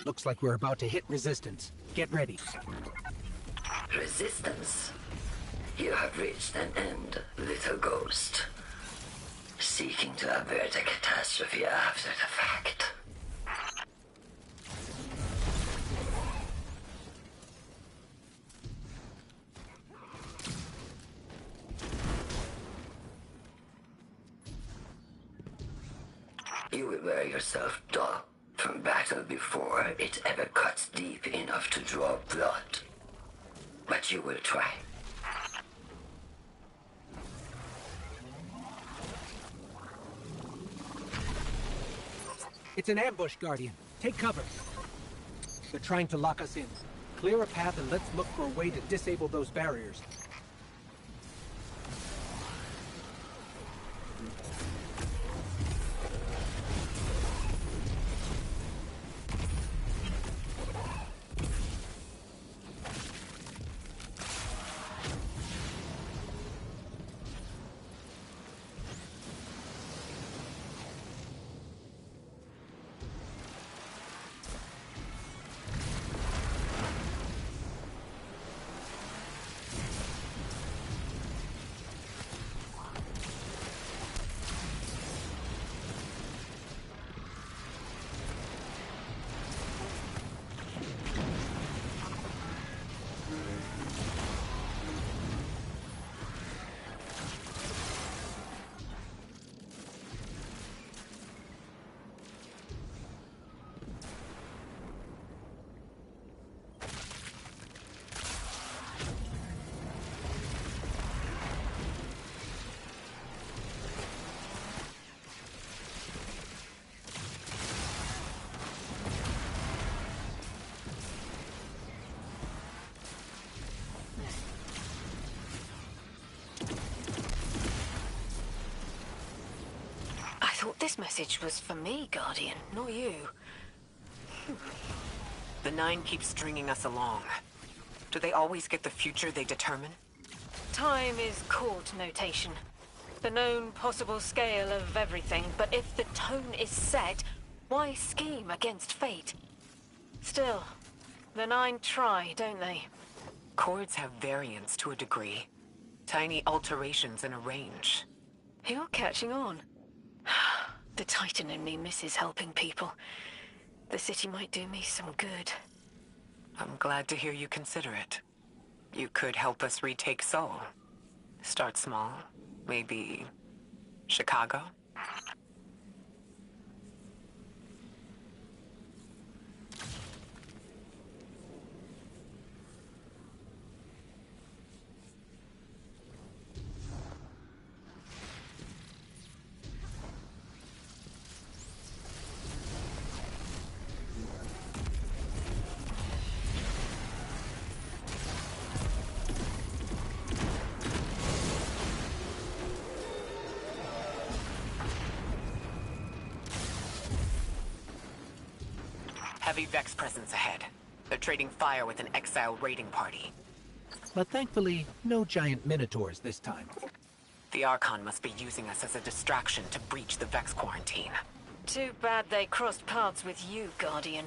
Looks like we're about to hit resistance. Get ready. Resistance? You have reached an end, little ghost. Seeking to avert a catastrophe after the fact. You will wear yourself dull from battle before it ever cuts deep enough to draw blood. But you will try. It's an ambush, Guardian. Take cover. They're trying to lock us in. Clear a path and let's look for a way to disable those barriers. I thought this message was for me, Guardian, not you. The Nine keep stringing us along. Do they always get the future they determine? Time is court notation. The known possible scale of everything, but if the tone is set, why scheme against fate? Still, the Nine try, don't they? Chords have variance to a degree. Tiny alterations in a range. You're catching on. The Titan in me misses helping people. The city might do me some good. I'm glad to hear you consider it. You could help us retake Seoul. Start small. Maybe Chicago? Heavy Vex presence ahead. They're trading fire with an exile raiding party. But thankfully, no giant minotaurs this time. The Archon must be using us as a distraction to breach the Vex quarantine. Too bad they crossed paths with you, Guardian.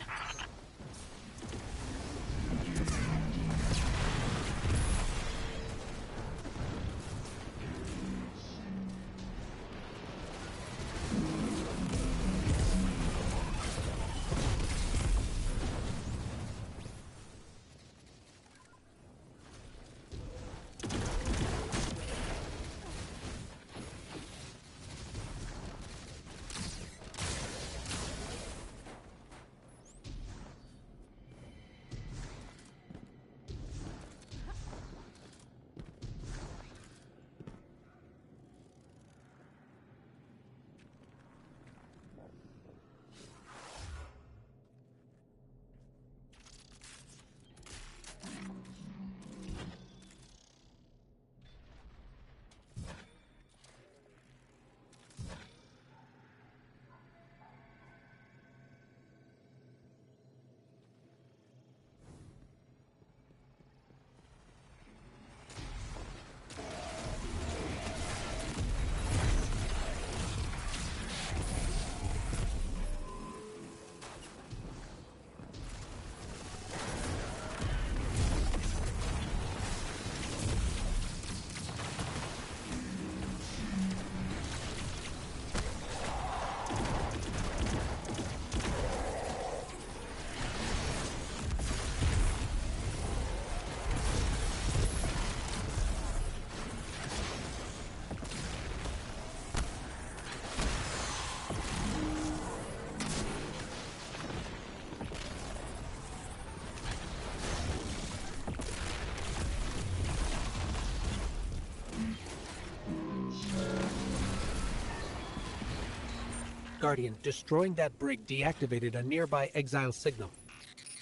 Guardian, destroying that brig deactivated a nearby exile signal.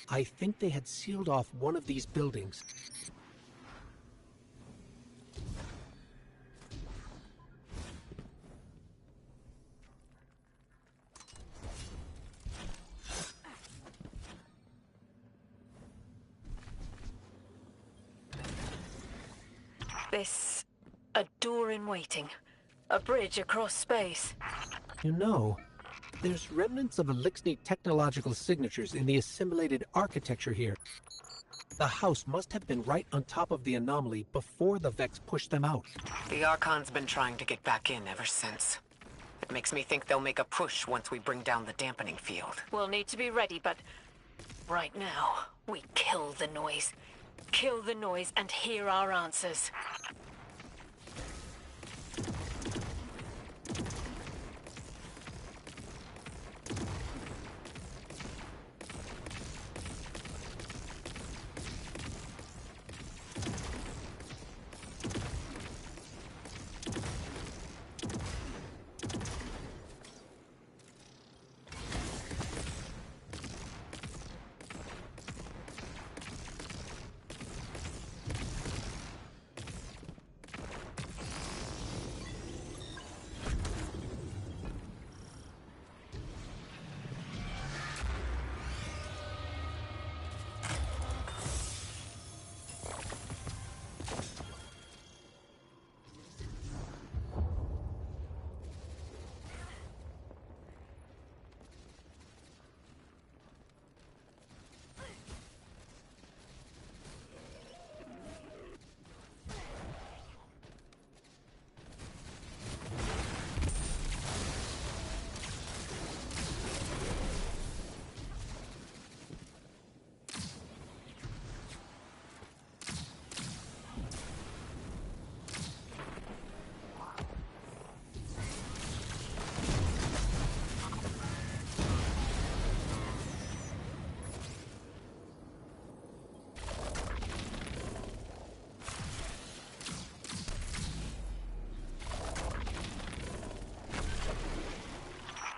I think they had sealed off one of these buildings. This... a door in waiting. A bridge across space. You know, there's remnants of Elixni technological signatures in the assimilated architecture here. The house must have been right on top of the anomaly before the Vex pushed them out. The Archon's been trying to get back in ever since. It makes me think they'll make a push once we bring down the dampening field. We'll need to be ready, but... right now, we kill the noise. Kill the noise and hear our answers.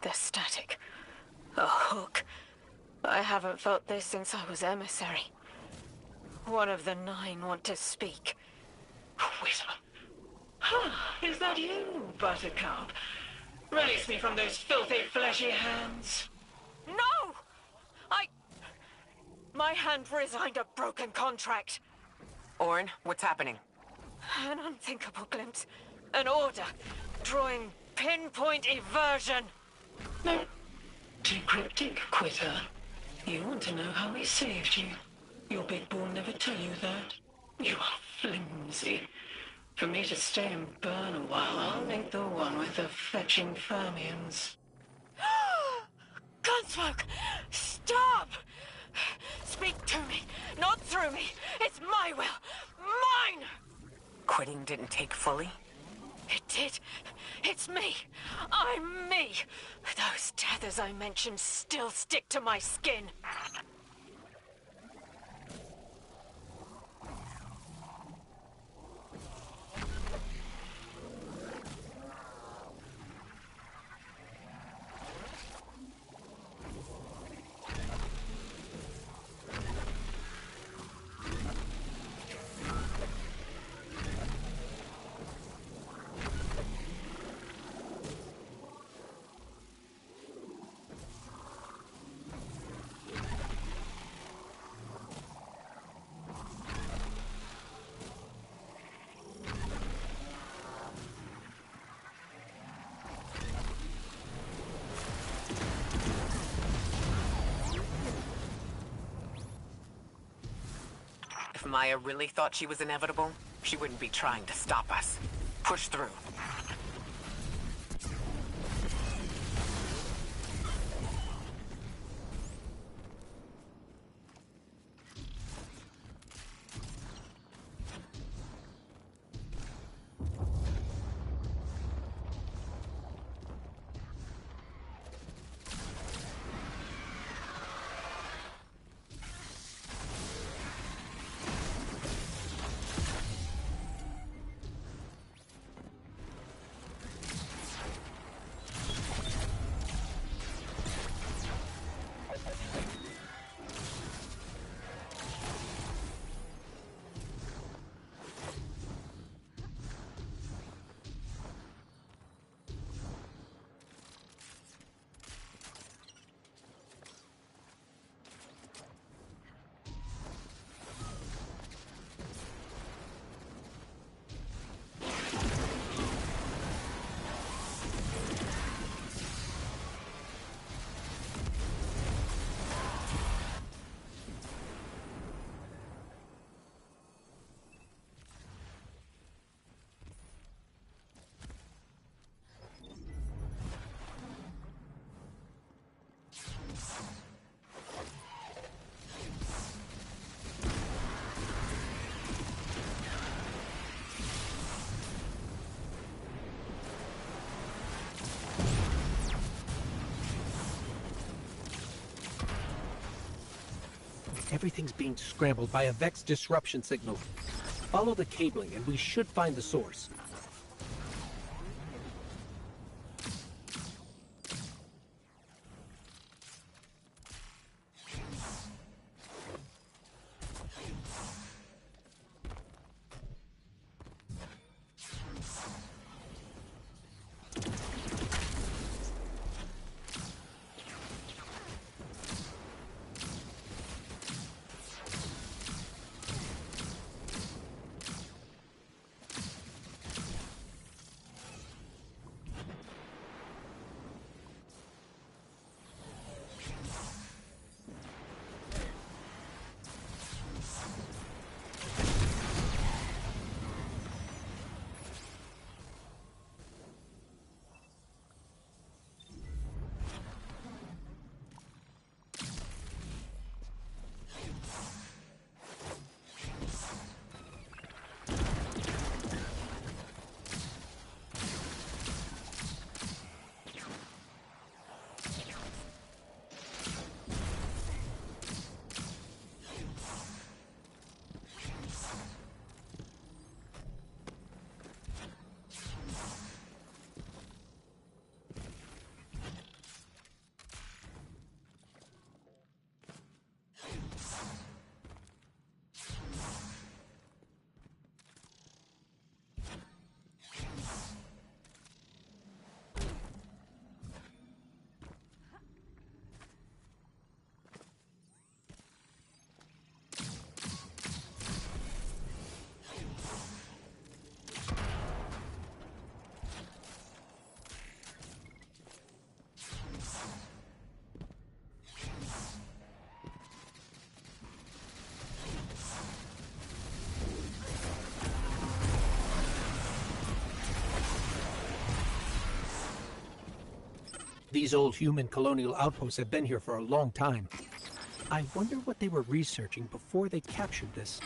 The static. A hook. I haven't felt this since I was emissary. One of the 9 want to speak. Quitter. Is that you, Buttercup? Release me from those filthy, fleshy hands. No! My hand resigned a broken contract. Orin, what's happening? An unthinkable glimpse. An order. Drawing pinpoint eversion. No. Too cryptic, Quitter. You want to know how we saved you. Your big ball never tell you that. You are flimsy. For me to stay and burn a while, I'll make the one with the fetching Fermions. Gunsmoke! Stop! Speak to me, not through me. It's my will. Mine! Quitting didn't take fully? It did. It's me. I'm me. Those tethers I mentioned still stick to my skin. If Maya really thought she was inevitable, she wouldn't be trying to stop us. Push through. Everything's being scrambled by a Vex disruption signal. Follow the cabling and we should find the source. These old human colonial outposts have been here for a long time. I wonder what they were researching before they captured this.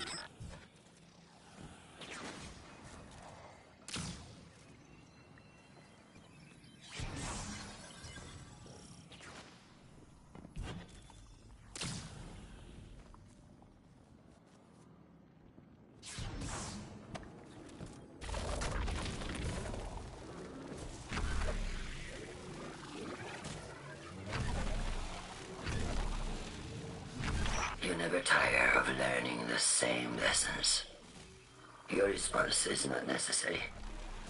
You never tire of learning the same lessons. Your response is not necessary.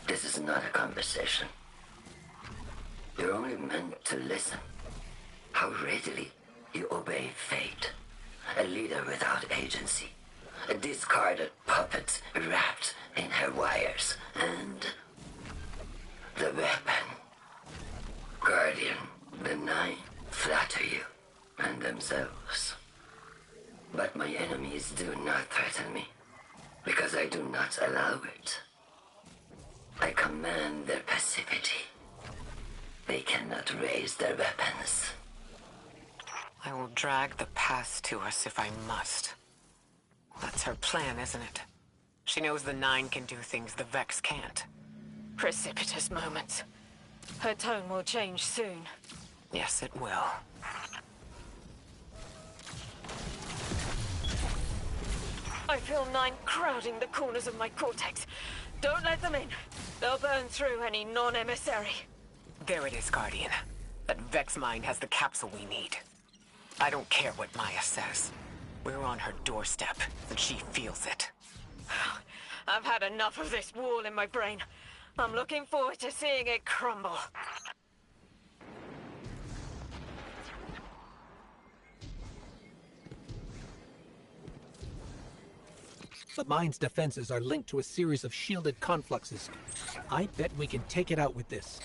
This is not a conversation. You're only meant to listen. How readily you obey fate. A leader without agency. A discarded puppet wrapped in her wires. And the weapon. Guardian, the Nine flatter you and themselves. But my enemies do not threaten me, because I do not allow it. I command their passivity. They cannot raise their weapons. I will drag the past to us if I must. That's her plan, isn't it? She knows the Nine can do things the Vex can't. Precipitous moments. Her tone will change soon. Yes, it will. I feel Nine crowding the corners of my cortex. Don't let them in. They'll burn through any non-emissary. There it is, Guardian. That Vex mind has the capsule we need. I don't care what Maya says. We're on her doorstep, and she feels it. I've had enough of this wall in my brain. I'm looking forward to seeing it crumble. The mine's defenses are linked to a series of shielded confluxes. I bet we can take it out with this.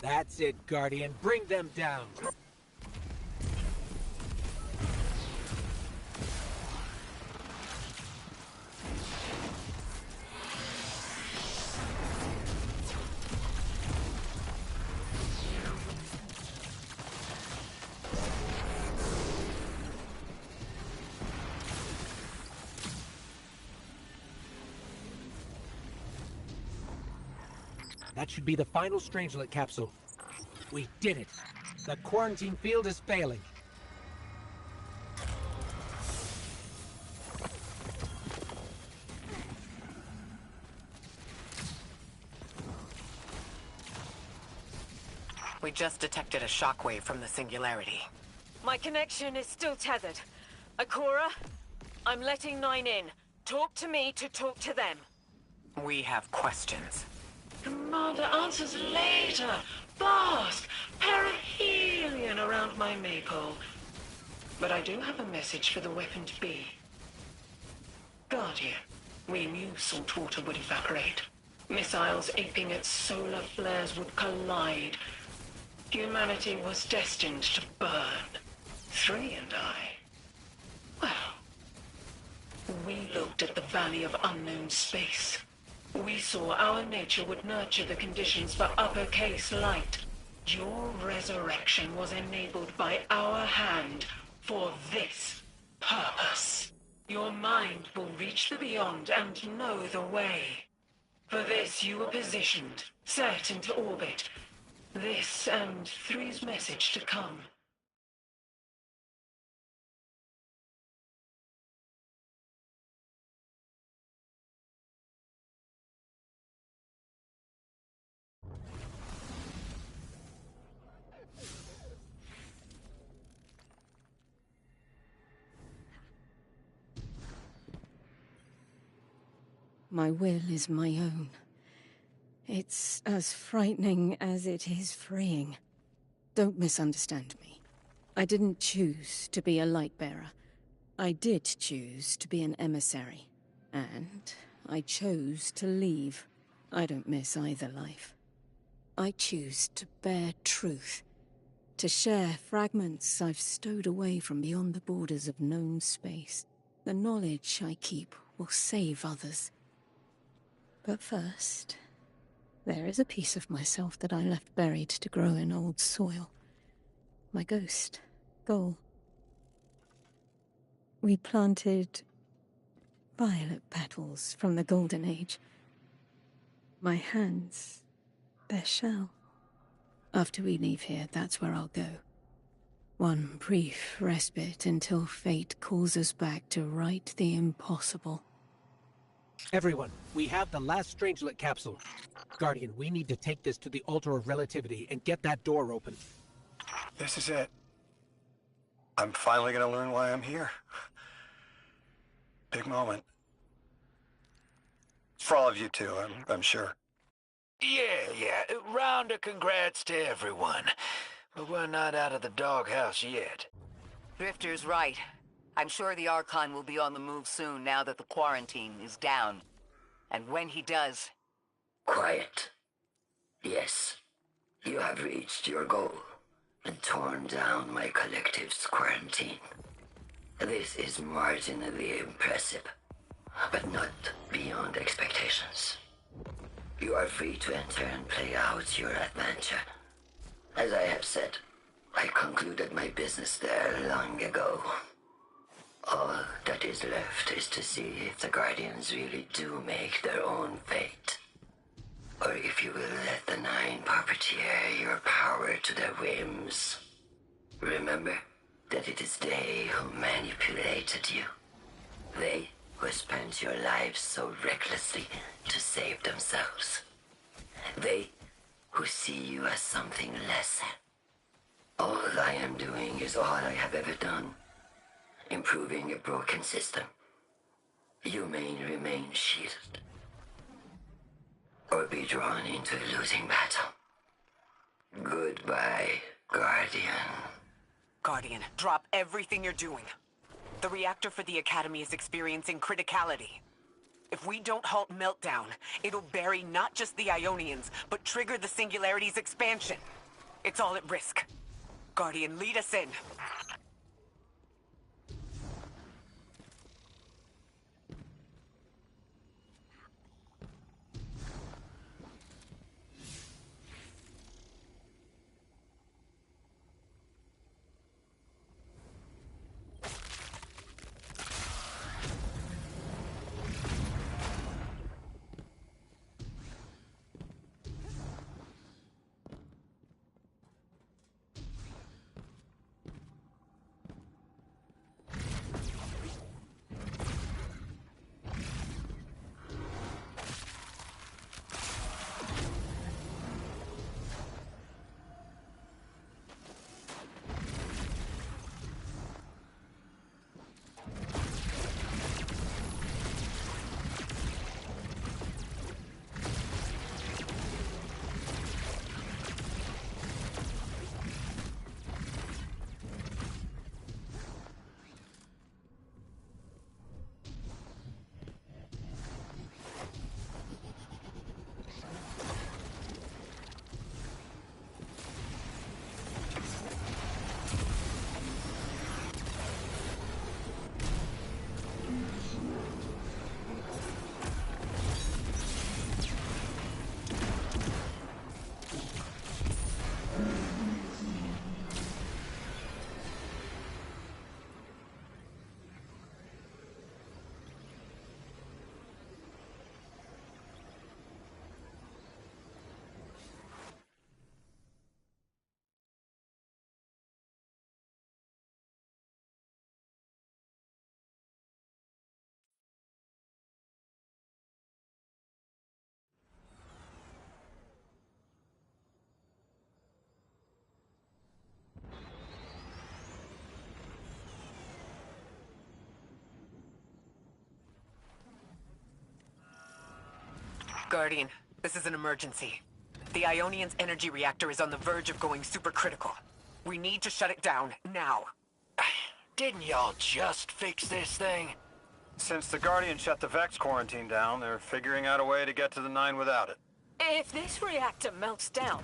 That's it, Guardian. Bring them down. That should be the final Strangelet capsule. We did it. The quarantine field is failing. We just detected a shockwave from the singularity. My connection is still tethered. Ikora, I'm letting 9 in. Talk to me to talk to them. We have questions. Commander, answers later. Bask, perihelion around my maypole. But I do have a message for the weapon to be. Guardian, we knew saltwater would evaporate. Missiles aping its solar flares would collide. Humanity was destined to burn. 3 and I. Well, we looked at the Valley of Unknown Space. We saw our nature would nurture the conditions for uppercase light. Your resurrection was enabled by our hand for this purpose. Your mind will reach the beyond and know the way. For this you were positioned, set into orbit. This and 3's message to come. My will is my own. It's as frightening as it is freeing. Don't misunderstand me. I didn't choose to be a light-bearer. I did choose to be an emissary. And I chose to leave. I don't miss either life. I choose to bear truth. To share fragments I've stowed away from beyond the borders of known space. The knowledge I keep will save others. But first, there is a piece of myself that I left buried to grow in old soil. My ghost, Gol. We planted violet petals from the Golden Age. My hands, their shell. After we leave here, that's where I'll go. One brief respite until fate calls us back to right the impossible. Everyone, we have the last Strangelet capsule. Guardian, we need to take this to the Altar of Relativity and get that door open. This is it. I'm finally gonna learn why I'm here. Big moment. For all of you too, I'm sure. Yeah. Round of congrats to everyone. But we're not out of the doghouse yet. Drifter's right. I'm sure the Archon will be on the move soon now that the quarantine is down. And when he does... Quiet. Yes. You have reached your goal and torn down my collective's quarantine. This is marginally impressive, but not beyond expectations. You are free to enter and play out your adventure. As I have said, I concluded my business there long ago. All that is left is to see if the Guardians really do make their own fate. Or if you will let the Nine puppeteer your power to their whims. Remember that it is they who manipulated you. They who spent your lives so recklessly to save themselves. They who see you as something lesser. All I am doing is all I have ever done. Improving a broken system. You may remain shielded. Or be drawn into a losing battle. Goodbye, Guardian. Guardian, drop everything you're doing. The reactor for the Academy is experiencing criticality. If we don't halt Meltdown, it'll bury not just the Ionians, but trigger the Singularity's expansion. It's all at risk. Guardian, lead us in. Guardian, this is an emergency. The Ionian's energy reactor is on the verge of going supercritical. We need to shut it down, now. Didn't y'all just fix this thing? Since the Guardian shut the Vex quarantine down, they're figuring out a way to get to the 9 without it. If this reactor melts down,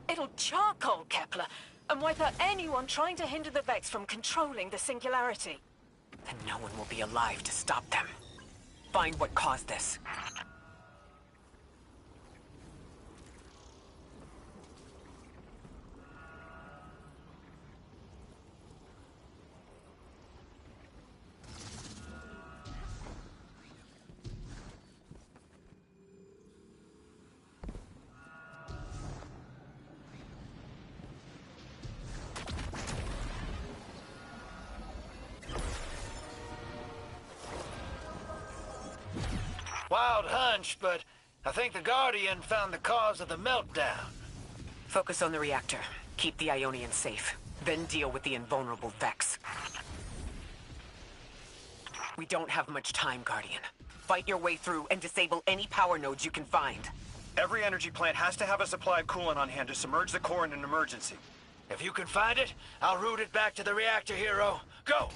it'll charcoal Kepler and wipe out anyone trying to hinder the Vex from controlling the Singularity. Then no one will be alive to stop them. Find what caused this. Wild hunch, but I think the Guardian found the cause of the meltdown. Focus on the reactor. Keep the Ionians safe. Then deal with the invulnerable Vex. We don't have much time, Guardian. Fight your way through and disable any power nodes you can find. Every energy plant has to have a supply of coolant on hand to submerge the core in an emergency. If you can find it, I'll route it back to the reactor, Hero. Go!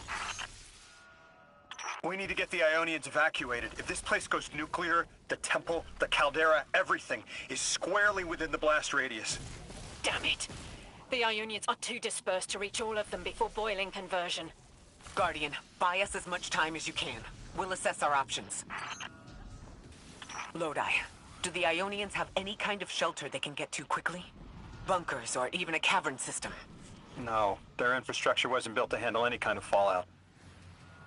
We need to get the Ionians evacuated. If this place goes nuclear, the temple, the caldera, everything is squarely within the blast radius. Damn it! The Ionians are too dispersed to reach all of them before boiling conversion. Guardian, buy us as much time as you can. We'll assess our options. Lodi, do the Ionians have any kind of shelter they can get to quickly? Bunkers or even a cavern system? No, their infrastructure wasn't built to handle any kind of fallout.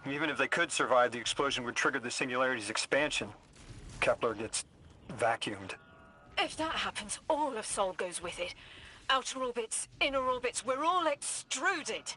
Even if they could survive, the explosion would trigger the Singularity's expansion. Kepler gets vacuumed. If that happens, all of Sol goes with it. Outer orbits, inner orbits, we're all extruded.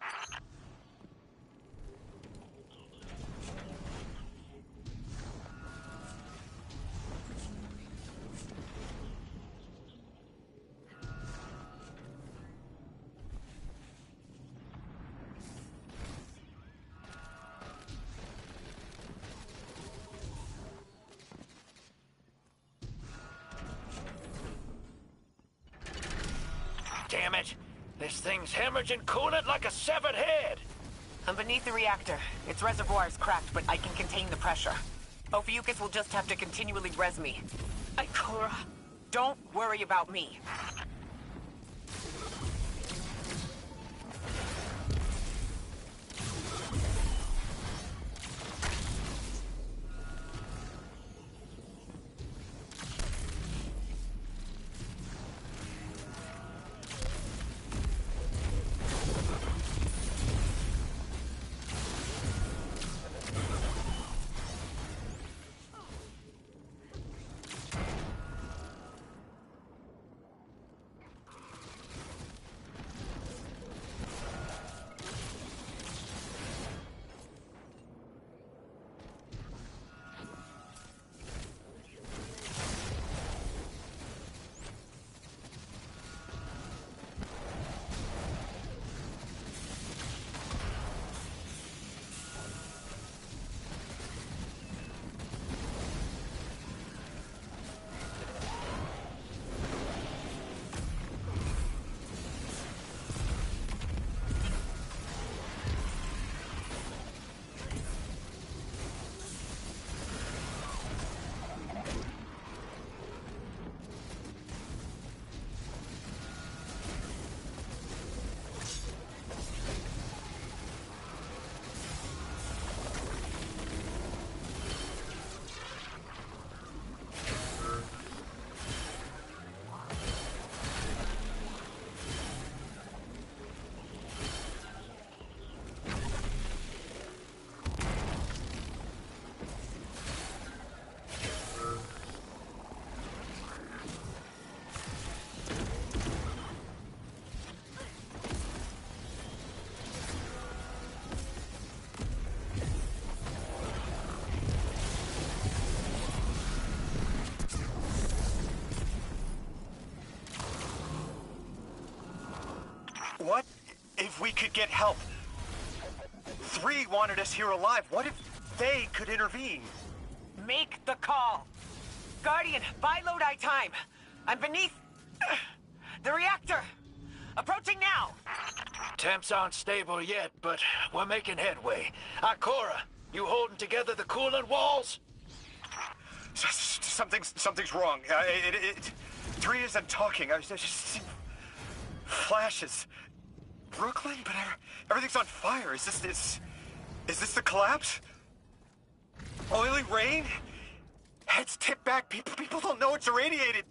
Damn it! This thing's hemorrhaging coolant like a severed head! I'm beneath the reactor. Its reservoir is cracked, but I can contain the pressure. Ophiuchus will just have to continually res me. Ikora. Don't worry about me. if we could get help. 3 wanted us here alive. What if they could intervene? Make the call. Guardian, buy Lodi time. I'm beneath the reactor. Approaching now. Temps aren't stable yet, but we're making headway. Ikora, you holding together the coolant walls? Something's wrong. 3 isn't talking. I just see flashes. Brooklyn, but everything's on fire. Is this the collapse? Oily rain? Heads tip back. People don't know it's irradiated.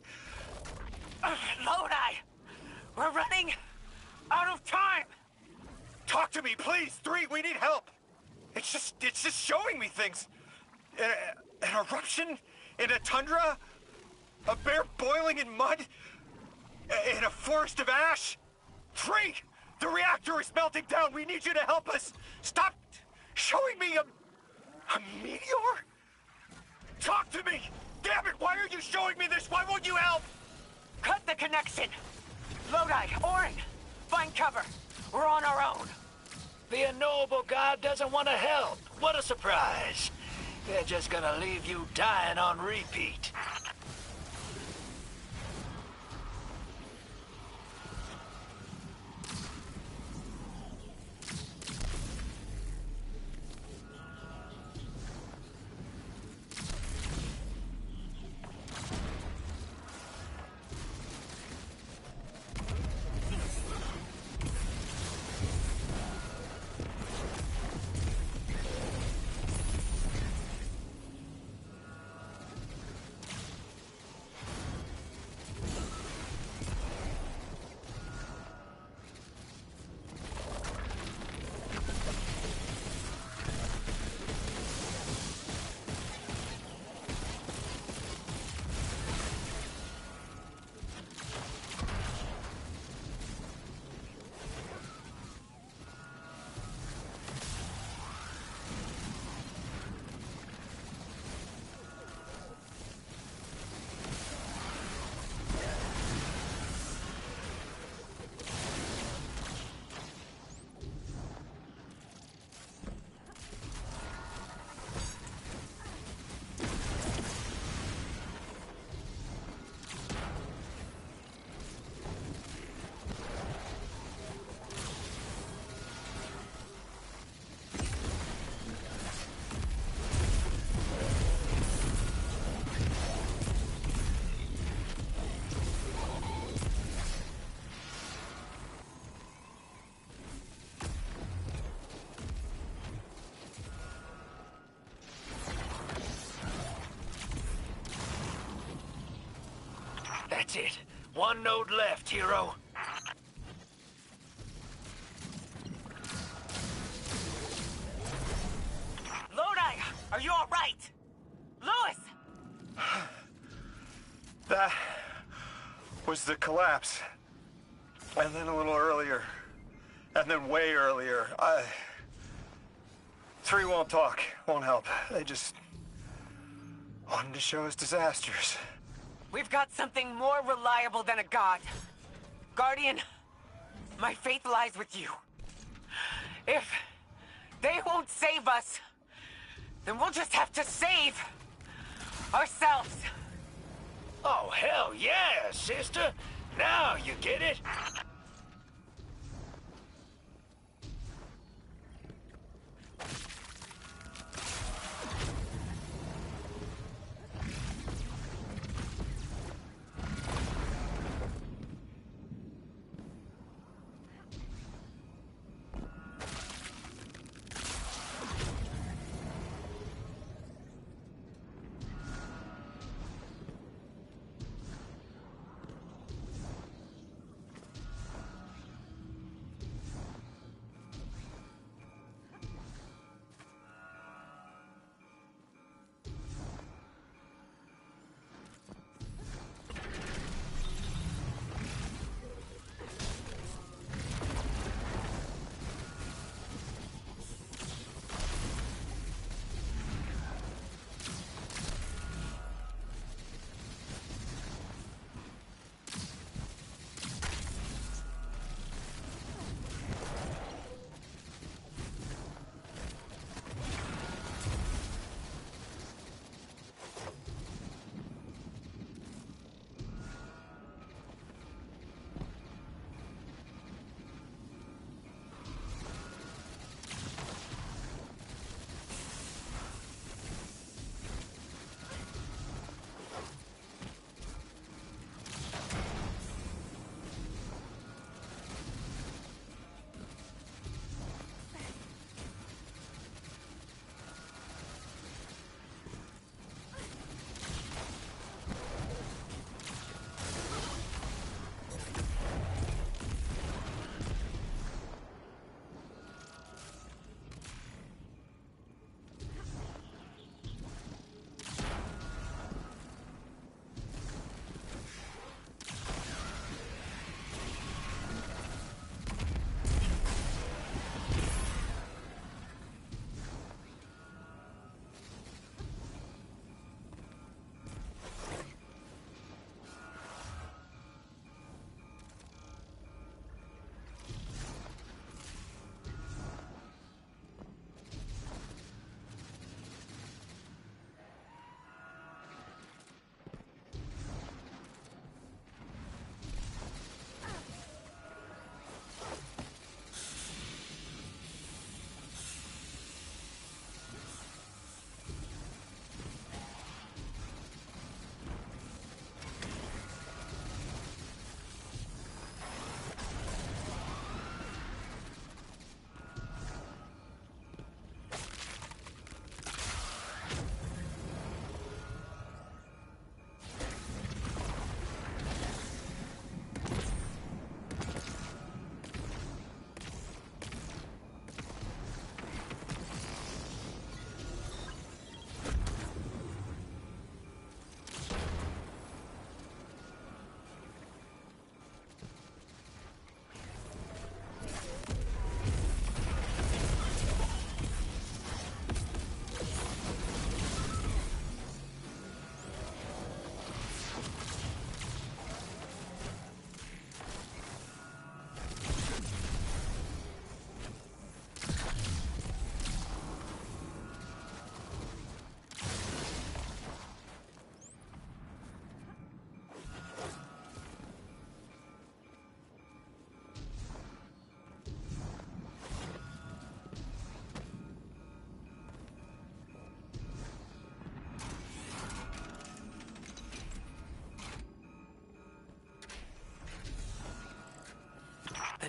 Lodi! We're running out of time! Talk to me, please. 3, we need help. It's just showing me things. An eruption in a tundra? A bear boiling in mud? In a forest of ash? 3, the reactor is melting down. We need you to help us. Stop showing me a meteor? Talk to me! Damn it, why are you showing me this? Why won't you help? Cut the connection! Lodi, Orin, find cover. We're on our own. The unknowable god doesn't want to help. What a surprise. They're just gonna leave you dying on repeat. That's it. 1 node left, hero. Lodi, are you all right? Louis! That was the collapse. And then a little earlier. And then way earlier. 3 won't talk, won't help. They just wanted to show us disasters. We've got something more reliable than a god. Guardian, my faith lies with you. If they won't save us, then we'll just have to save ourselves. Oh, hell yeah, sister. Now you get it.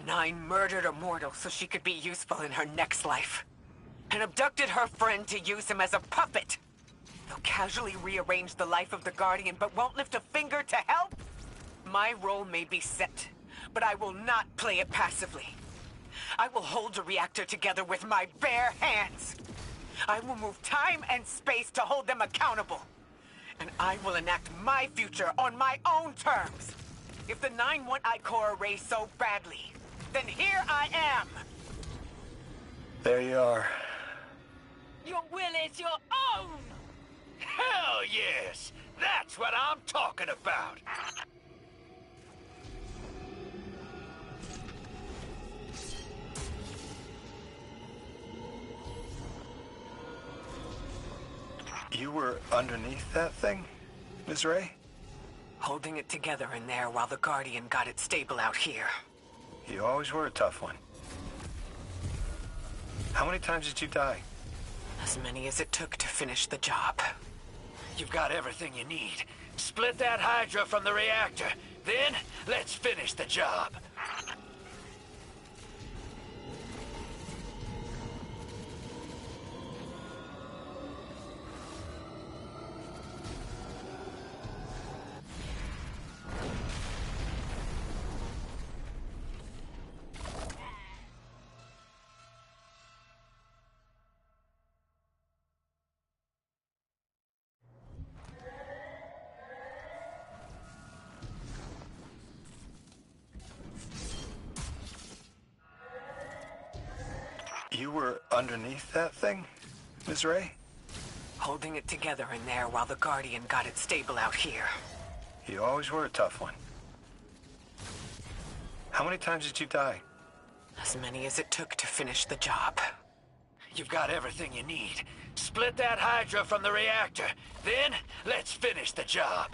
Nine murdered a mortal so she could be useful in her next life. And abducted her friend to use him as a puppet. They'll casually rearrange the life of the Guardian, but won't lift a finger to help? My role may be set, but I will not play it passively. I will hold the reactor together with my bare hands. I will move time and space to hold them accountable. And I will enact my future on my own terms. If the 9 want Ikora Ray so badly, then here I am! There you are. Your will is your own! Hell yes! That's what I'm talking about! You were underneath that thing, Ms. Ray? Holding it together in there while the Guardian got it stable out here. You always were a tough one. How many times did you die? As many as it took to finish the job. You've got everything you need. Split that Hydra from the reactor. Then, let's finish the job. You were underneath that thing, Ms. Ray? Holding it together in there while the Guardian got it stable out here. You always were a tough one. How many times did you die? As many as it took to finish the job. You've got everything you need. Split that Hydra from the reactor. Then, let's finish the job.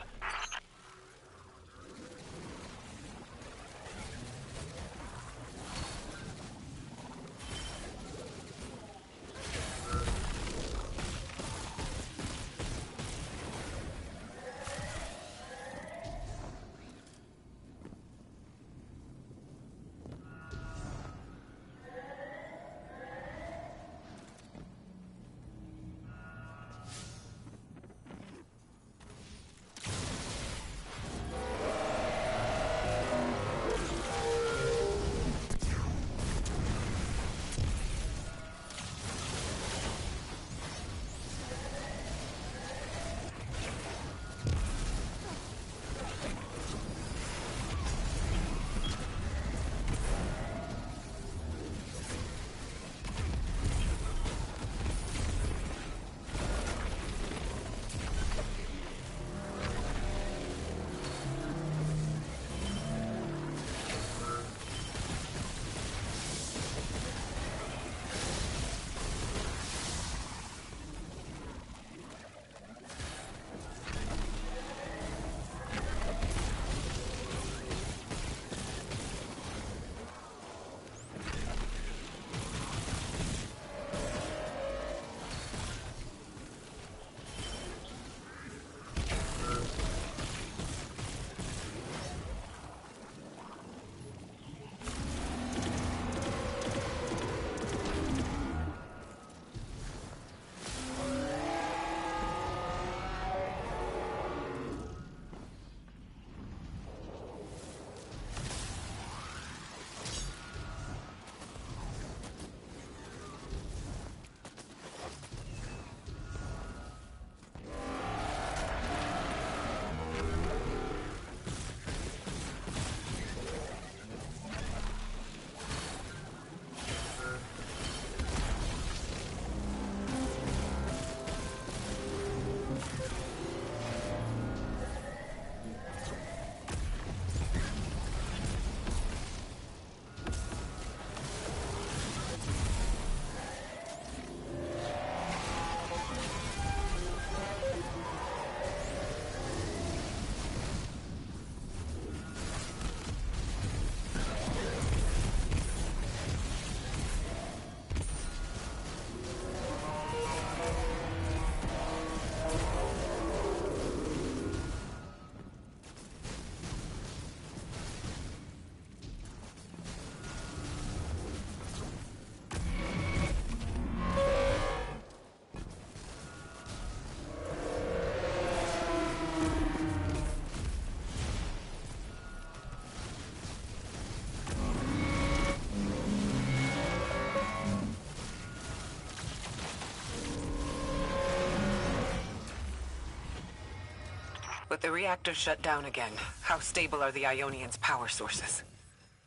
But the reactor shut down again. How stable are the Ionians' power sources?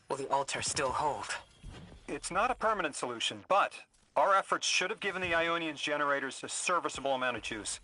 Will the altar still hold? It's not a permanent solution, but our efforts should have given the Ionians generators a serviceable amount of juice.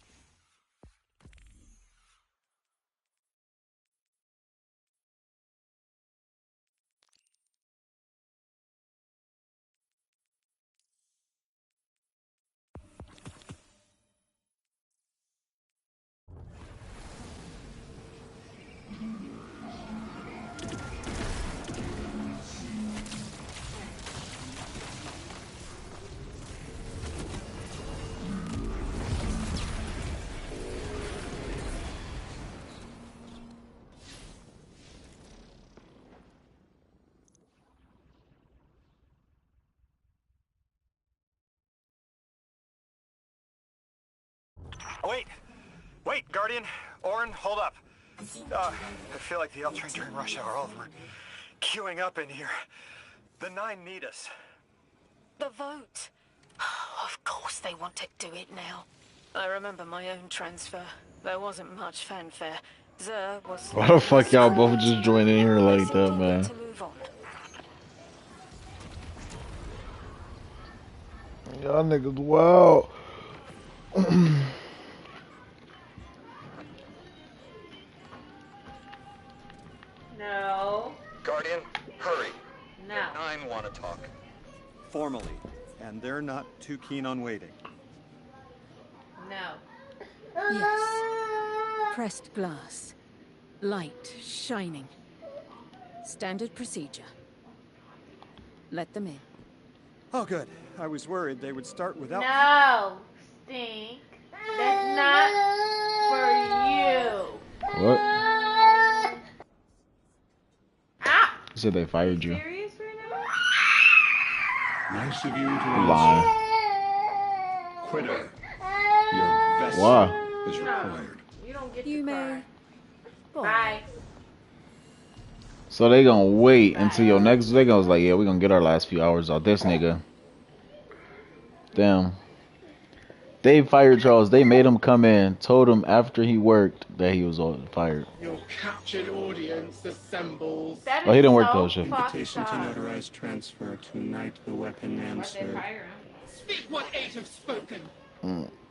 Wait, Guardian. Orin, hold up. I feel like the L train during rush hour. All of them are queuing up in here. The 9 need us. The vote. Of course they want to do it now. I remember my own transfer. There wasn't much fanfare. Xur was... Why the fuck y'all both just join in here like that, man? To move on. Y'all niggas wow. No. Guardian, hurry. No. 9 want to talk. Formally, and they're not too keen on waiting. No. Yes. Pressed glass. Light shining. Standard procedure. Let them in. Oh, good. I was worried they would start without... No, Stink. That's not for you. What? Ah! You said they fired you. Serious right now? Nice of you to Lying. Quitter. Your vessel Why? is required. You don't get You to may. cry. Boy. Bye. So they gonna wait until your next. They gonna like, yeah, we gonna get our last few hours out this nigga. Damn. They fired Charles. They made him come in. Told him after he worked that he was all fired. Your captured audience assembles. That Oh, he is didn't work so those shit. fucked Invitation to up. notarize transfer tonight. The weapon Why'd they answered. fire him? Speak what 8 have spoken.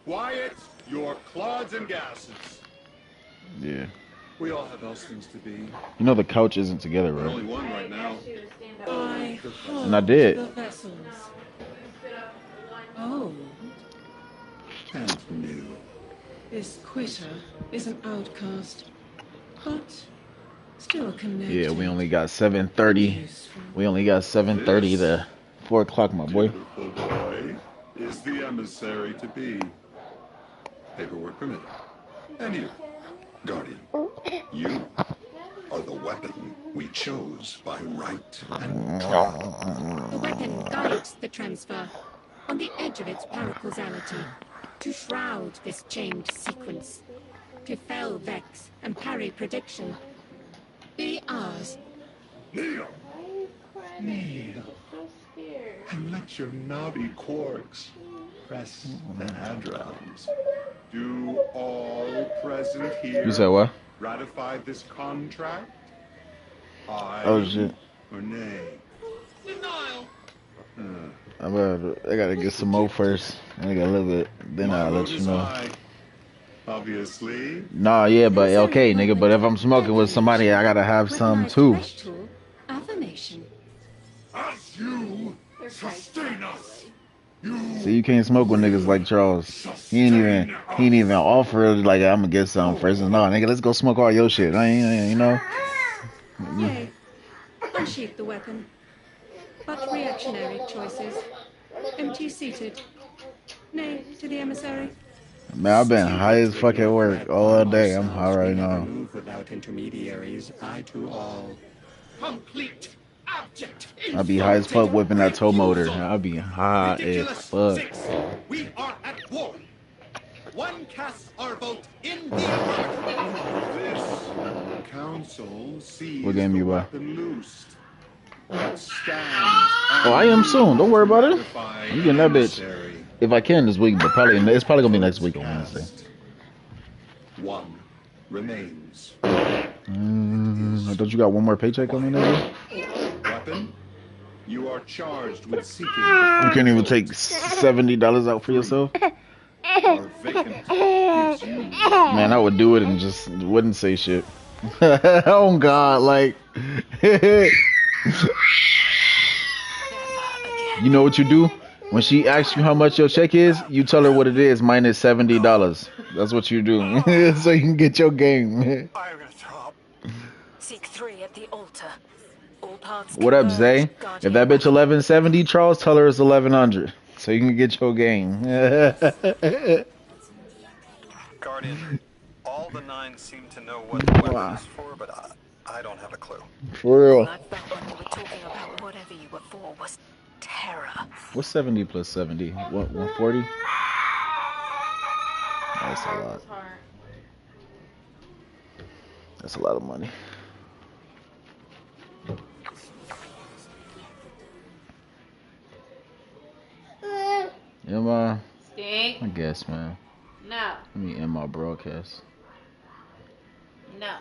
Quiet your clods and gases. Yeah. We all have else things to be. You know the couch isn't together, We're only right? one right now. I And I did. the vessels. Oh, And new. this quitter is an outcast, but still connected. Yeah, we only got 7:30. Useful. We only got 7:30 to 4 o'clock, my boy. Beautiful boy is the emissary to be. Paperwork permitted. And you, Guardian, you are the weapon we chose by right and The weapon guides the transfer on the edge of its paracausality to shroud this chained sequence, to fell Vex and parry prediction. Be ours. kneel. Kneel. And let your knobby quarks press the hadrons. Do all present here You said what? ratify this contract? Aye Oh shit. or nay? Denial. I gotta get some more first. I got a little bit. Then My I'll let vote you is know. aye. Obviously. Nah, yeah, but okay, nigga. But if I'm smoking with somebody, I gotta have some too. Affirmation. As you sustain us. So you can't smoke with niggas like Charles. He ain't even offer like I'm gonna get some first. No, nigga, let's go smoke all your shit. I ain't, you know. Yea. Unsheath the weapon. But reactionary choices. Empty-seated. Nay to the emissary. Man, I've been high as fuck at work all day. I'm high right now. Move without intermediaries. I to all. Complete. Abject. I'll be high as fuck whipping that tow motor. I'll be high as Ridiculous. fuck. 6. We are at war. One casts our vote in the affirmative. This council sees What game the you buy? weapon loosed. It stands. Oh, I am soon. Don't worry about it. I'm getting that bitch. Emissary. If I can this week, but probably it's probably gonna be next week on Wednesday. One remains. use. I thought you got one more paycheck coming in. Weapon? You are charged with seeking. You can't even take $70 out for yourself. Our vacant gives you. Man, I would do it and just wouldn't say shit. Oh God, like. You know what you do? When she asks you how much your check is, you tell her what it is minus $70. That's what you do. So you can get your game. I'm gonna throw up. Seek 3 at the altar. All paths What up, converge, Zay? If Guardian. that bitch 1170, Charles, tell her it's 1100. So you can get your game. Guardian, all the 9 seem to know what the weapon is for, but I don't have a clue. For real. I felt when we were talking about whatever you were for was terror. What's 70 plus 70? What, 140? That's a lot. That's a lot of money. Yeah, man. Stink. I guess, man. No. Let me end my broadcast. No.